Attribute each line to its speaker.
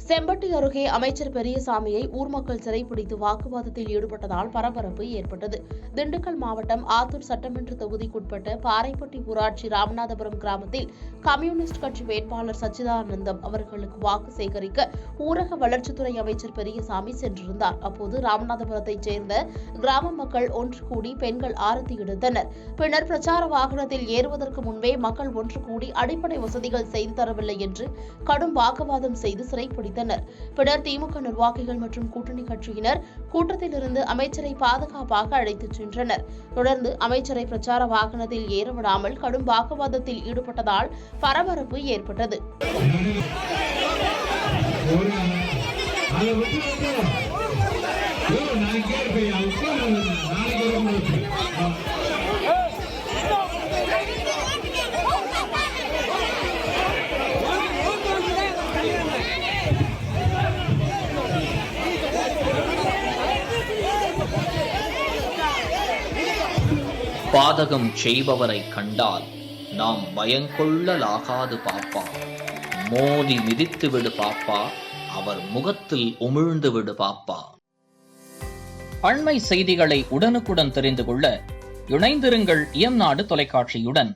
Speaker 1: செம்பட்டி அருகே அமைச்சர் பெரியசாமியை ஊர் மக்கள் சிறைப்பிடித்து வாக்குவாதத்தில் ஈடுபட்டதால் பரபரப்பு ஏற்பட்டது. திண்டுக்கல் மாவட்டம் ஆத்தூர் சட்டமன்ற தொகுதிக்குட்பட்ட பாறைப்பட்டி ஊராட்சி ராமநாதபுரம் கிராமத்தில் கம்யூனிஸ்ட் கட்சி வேட்பாளர் சச்சிதானந்தம் அவர்களுக்கு வாக்கு சேகரிக்க ஊரக வளர்ச்சித்துறை அமைச்சர் பெரியசாமி சென்றிருந்தார். அப்போது ராமநாதபுரத்தைச் சேர்ந்த கிராம மக்கள் ஒன்று கூடி பெண்கள் ஆரத்தி எடுத்தனர். பின்னர் பிரச்சார வாகனத்தில் ஏறுவதற்கு முன்பே மக்கள் ஒன்று கூடி அடிப்படை வசதிகள் செய்து தரவில்லை என்று கடும் வாக்குவாதம் செய்து சிறைப்பிடித்தனர். பின்னர் திமுக நிர்வாகிகள் மற்றும் கூட்டணி கட்சியினர் கூட்டத்திலிருந்து அமைச்சரை பாதுகாப்பாக அழைத்துச் சென்றனர். தொடர்ந்து அமைச்சரை பிரச்சார வாகனத்தில் ஏறவிடாமல் கடும் வாக்குவாதத்தில் ஈடுபட்டதால் பரபரப்பு ஏற்பட்டது.
Speaker 2: பாதகம் செய்பவரை கண்டால் நாம் பயங்கொள்ளலாகாது பாப்பா. மோதி மிதித்து விடு பாப்பா, அவர் முகத்தில் உமிழ்ந்து விடு பாப்பா. அண்மை செய்திகளை உடனுக்குடன் தெரிந்து கொள்ள இணைந்திருங்கள் இயம்நாடு தொலைக்காட்சியுடன்.